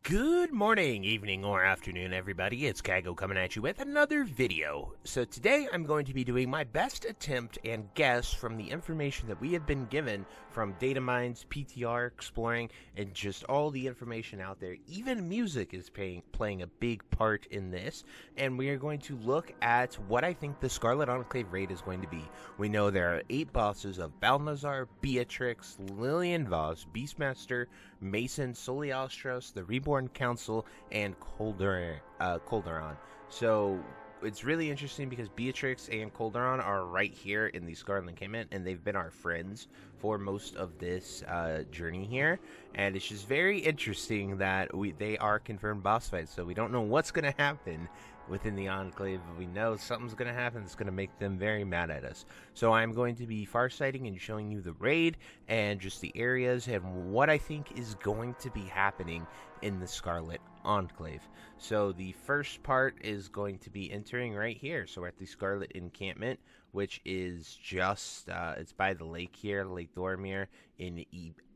Good morning, evening, or afternoon, everybody. It's Kaghoe coming at you with another video. So today I'm going to be doing my best attempt and guess from the information that we have been given from Datamines, PTR, exploring, and just all the information out there. Even music is playing a big part in this, and we are going to look at what I think the Scarlet Enclave raid is going to be. We know there are 8 bosses of Balnazar, Beatrix, Lillian Voss, Beastmaster, Mason, Soliostros, the Reborn Council, and Calderon. So it's really interesting because Beatrix and Calderon are right here in the Scarlet Encampment, and they've been our friends for most of this journey here. And it's just very interesting that they are confirmed boss fights, so we don't know what's going to happen within the Enclave, but we know something's going to happen that's going to make them very mad at us. So I'm going to be farsighting and showing you the raid and just the areas and what I think is going to be happening in the Scarlet Enclave. So the first part is going to be entering right here. So we're at the Scarlet Encampment, which is just, it's by the lake here, Lake Dormir in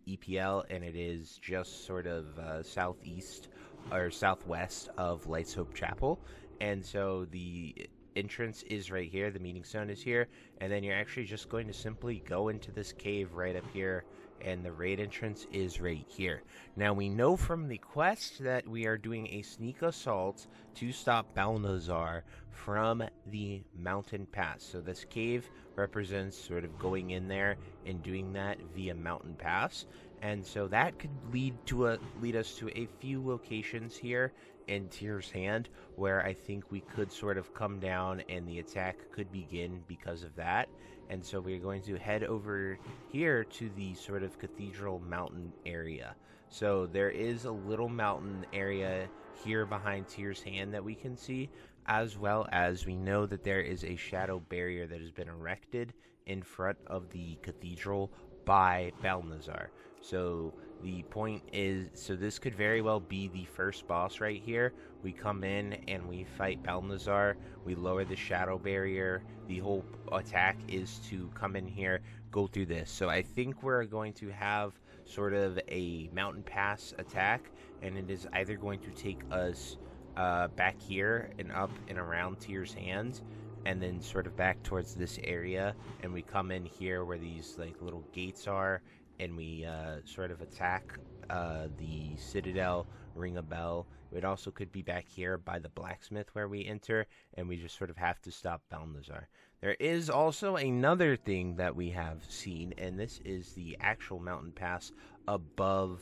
EPL, and it is just sort of southeast or southwest of Light's Hope Chapel. And so the entrance is right here, the meeting stone is here, and then you're actually just going to simply go into this cave right up here, and the raid entrance is right here. Now we know from the quest that we are doing a sneak assault to stop Balnazar from the mountain pass. So this cave represents sort of going in there and doing that via mountain pass. And so that could lead us to a few locations here in Tyr's Hand where I think we could sort of come down and the attack could begin because of that. And so we're going to head over here to the sort of cathedral mountain area. So there is a little mountain area here behind Tyr's Hand that we can see, as well as we know that there is a shadow barrier that has been erected in front of the cathedral by Balnazar. So the point is, so this could very well be the first boss right here. We come in and we fight Balnazar, we lower the shadow barrier. The whole attack is to come in here, go through this. So I think we're going to have sort of a mountain pass attack, and it is either going to take us back here and up and around Tyr's Hand, and then sort of back towards this area, and we come in here where these like little gates are, and we sort of attack the Citadel, ring a bell. It also could be back here by the blacksmith where we enter, and we just sort of have to stop Balnazar. There is also another thing that we have seen, and this is the actual mountain pass above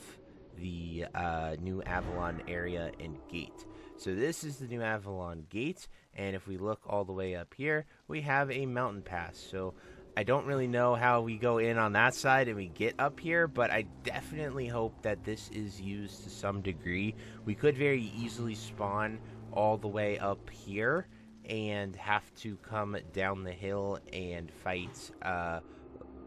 the New Avalon area and gate. So this is the New Avalon gate, and if we look all the way up here, we have a mountain pass. So I don't really know how we go in on that side and we get up here, but I definitely hope that this is used to some degree. We could very easily spawn all the way up here and have to come down the hill and fight,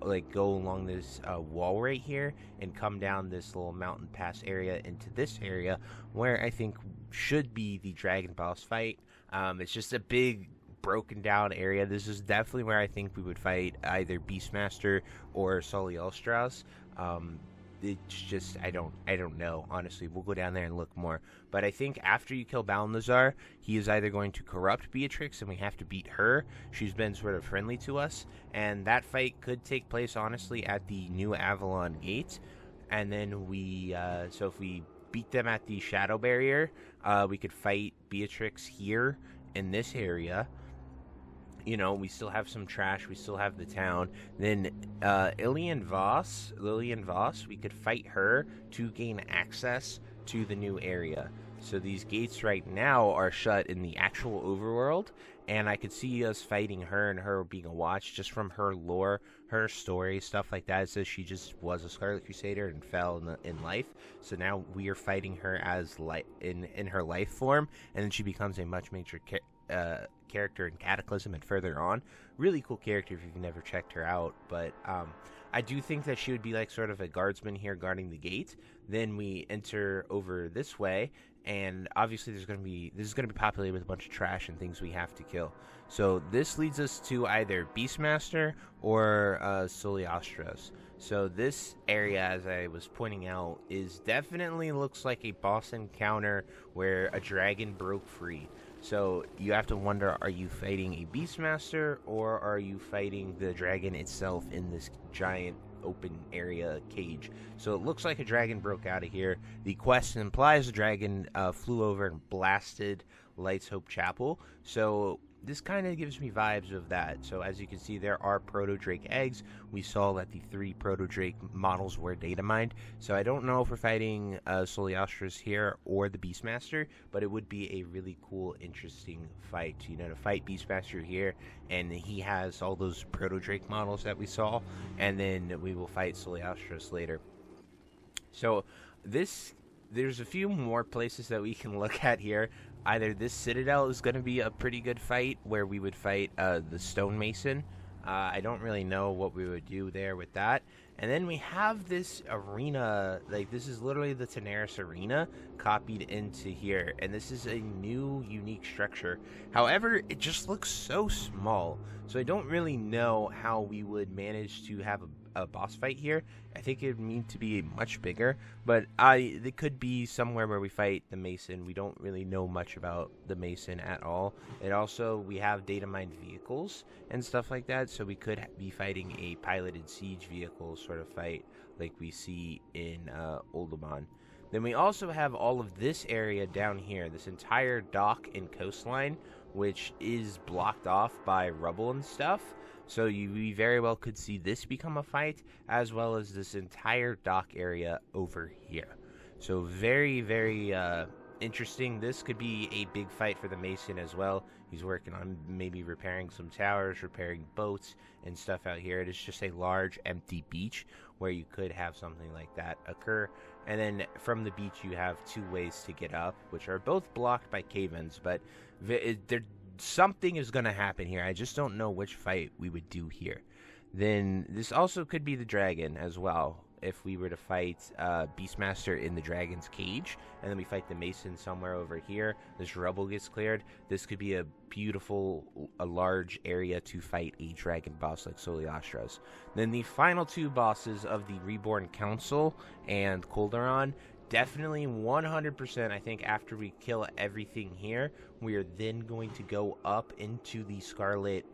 like go along this wall right here and come down this little mountain pass area into this area where I think should be the dragon boss fight. It's just a big broken down area. This is definitely where I think we would fight either Beastmaster or Soliostros. It's just I don't know, honestly. We'll go down there and look more, but I think after you kill Balnazar, he is either going to corrupt Beatrix and we have to beat her. She's been sort of friendly to us, and that fight could take place honestly at the New Avalon gate. And then we so if we beat them at the shadow barrier, we could fight Beatrix here in this area. You know, we still have some trash. We still have the town. Then Lillian Voss, we could fight her to gain access to the new area. So these gates right now are shut in the actual overworld, and I could see us fighting her and her being a watch just from her lore, her story, stuff like that. It says she just was a Scarlet Crusader and fell in life. So now we are fighting her as in her life form, and then she becomes a much major character in Cataclysm and further on. Really cool character if you've never checked her out. But I do think that she would be like sort of a guardsman here guarding the gate. Then we enter over this way, and obviously this is going to be populated with a bunch of trash and things we have to kill. So this leads us to either Beastmaster or Soliostros. So this area, as I was pointing out, is definitely looks like a boss encounter where a dragon broke free. So you have to wonder, are you fighting a Beastmaster or are you fighting the dragon itself in this giant open area cage? So it looks like a dragon broke out of here. The quest implies a dragon flew over and blasted Light's Hope Chapel. So this kind of gives me vibes of that. So as you can see, there are Proto-Drake eggs. We saw that the 3 Proto-Drake models were data mined. So I don't know if we're fighting Soliastras here or the Beastmaster, but it would be a really cool, interesting fight. You know, to fight Beastmaster here, and he has all those Proto-Drake models that we saw, and then we will fight Soliastras later. So there's a few more places that we can look at here. Either this Citadel is going to be a pretty good fight where we would fight the Stonemason. I don't really know what we would do there with that. And then we have this arena, like this is literally the Tenaris arena copied into here. And this is a new unique structure. However, it just looks so small. So I don't really know how we would manage to have a boss fight here. I think it would need to be much bigger, but it could be somewhere where we fight the Mason. We don't really know much about the Mason at all. And also, we have data mined vehicles and stuff like that, so we could be fighting a piloted siege vehicle sort of fight like we see in Old EBON. Then we also have all of this area down here, this entire dock and coastline, which is blocked off by rubble and stuff. So we very well could see this become a fight, as well as this entire dock area over here. So very, very interesting. This could be a big fight for the Mason as well. He's working on maybe repairing some towers, repairing boats and stuff out here. It is just a large empty beach where you could have something like that occur. And then from the beach you have 2 ways to get up, which are both blocked by cave-ins, but something is going to happen here. I just don't know which fight we would do here. Then this also could be the dragon as well. If we were to fight Beastmaster in the dragon's cage, and then we fight the Mason somewhere over here, this rubble gets cleared, this could be a beautiful, large area to fight a dragon boss like Soliastras. Then the final 2 bosses of the Reborn Council and Calderon, definitely 100%, I think after we kill everything here, we are then going to go up into the Scarlet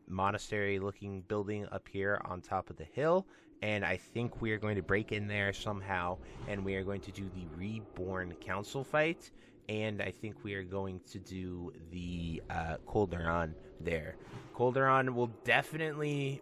Monastery looking building up here on top of the hill. And I think we are going to break in there somehow, and we are going to do the Reborn Council fight. And I think we are going to do the Calderon there. Calderon will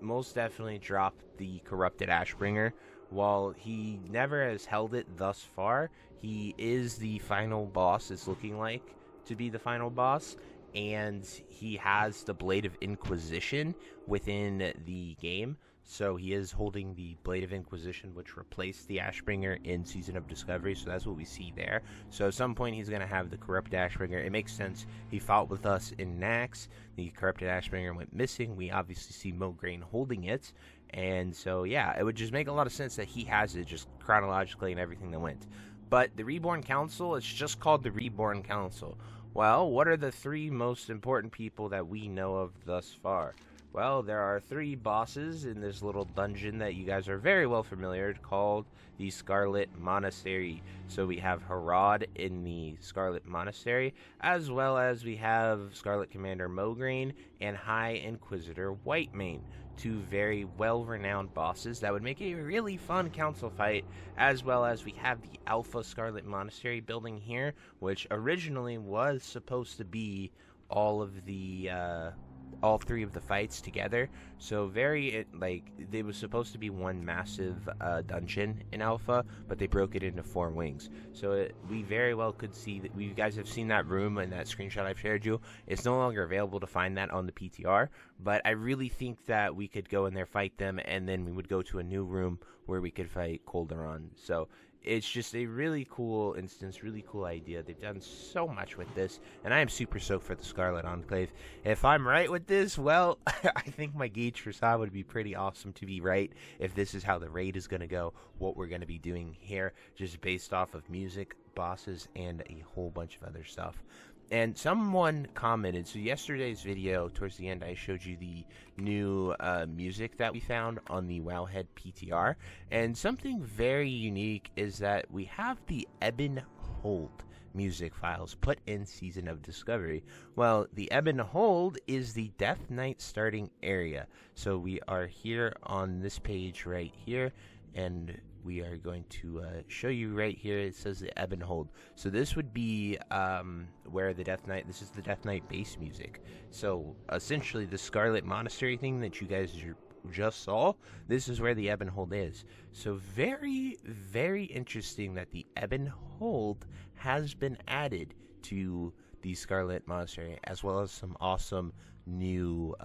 most definitely drop the Corrupted Ashbringer. While he never has held it thus far, he is the final boss, it's looking like to be the final boss. And he has the Blade of Inquisition within the game. So he is holding the Blade of Inquisition, which replaced the Ashbringer in Season of Discovery. So that's what we see there. So at some point he's going to have the Corrupted Ashbringer. It makes sense. He fought with us in Nax. The Corrupted Ashbringer went missing. We obviously see Mograine holding it. And so, yeah, it would just make a lot of sense that he has it just chronologically and everything that went. But the Reborn Council, it's just called the Reborn Council. Well, what are the 3 most important people that we know of thus far? Well, there are 3 bosses in this little dungeon that you guys are very well familiar called the Scarlet Monastery. So we have Harad in the Scarlet Monastery, as well as we have Scarlet Commander Mograine and High Inquisitor Whitemane. 2 very well-renowned bosses that would make a really fun council fight, as well as we have the Alpha Scarlet Monastery building here, which originally was supposed to be all 3 of the fights together. So they was supposed to be one massive dungeon in Alpha, but they broke it into 4 wings. So we very well could see that. You guys have seen that room in that screenshot I've shared you. It's no longer available to find that on the PTR, but I really think that we could go in there, fight them, and then we would go to a new room where we could fight Calderon. So it's just a really cool instance, really cool idea. They've done so much with this, and I am super stoked for the Scarlet Enclave. If I'm right with this, well, I think my gauge for Saw would be pretty awesome to be right if this is how the raid is going to go, what we're going to be doing here, just based off of music, bosses, and a whole bunch of other stuff. And someone commented, so yesterday's video, towards the end, I showed you the new music that we found on the Wowhead PTR. And something very unique is that we have the Ebon Hold music files put in Season of Discovery. Well, the Ebon Hold is the Death Knight starting area. So we are here on this page right here, and we are going to show you right here. It says the Ebon Hold. So this would be where the Death Knight, this is the Death Knight base music. So essentially the Scarlet Monastery thing that you guys just saw, this is where the Ebon Hold is. So very, very interesting that the Ebon Hold has been added to the Scarlet Monastery, as well as some awesome new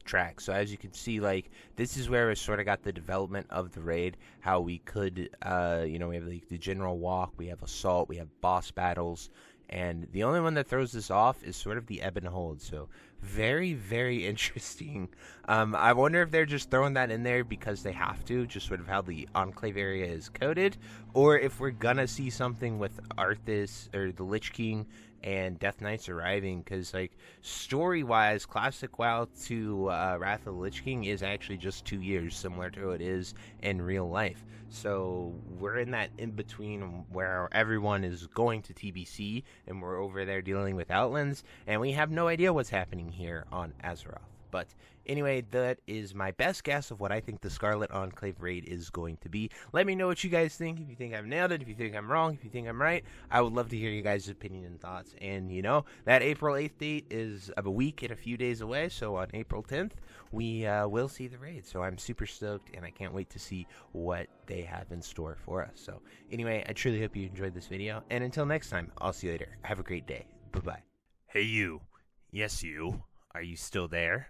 tracks. So as you can see, like, this is where we sort of got the development of the raid, how we could we have like the general walk, we have assault, we have boss battles, and the only one that throws this off is sort of the Ebon Hold. So very, very interesting. I wonder if they're just throwing that in there because they have to, just sort of how the Enclave area is coded, or if we're gonna see something with Arthas or the Lich King and Death Knights arriving, because like story-wise, Classic WoW to Wrath of the Lich King is actually just 2 years, similar to what it is in real life. So we're in that in-between where everyone is going to TBC and we're over there dealing with Outlands, and we have no idea what's happening here on Azeroth. But anyway, that is my best guess of what I think the Scarlet Enclave raid is going to be. Let me know what you guys think. If you think I've nailed it, if you think I'm wrong, if you think I'm right, I would love to hear you guys' opinion and thoughts. And, you know, that April 8th date is of a week and a few days away. So on April 10th, we will see the raid. So I'm super stoked, and I can't wait to see what they have in store for us. So anyway, I truly hope you enjoyed this video. And until next time, I'll see you later. Have a great day. Bye-bye. Hey, you. Yes, you. Are you still there?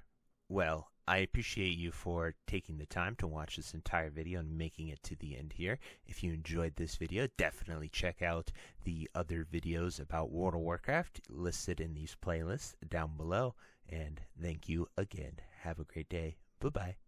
Well, I appreciate you for taking the time to watch this entire video and making it to the end here. If you enjoyed this video, definitely check out the other videos about World of Warcraft listed in these playlists down below. And thank you again. Have a great day. Bye-bye.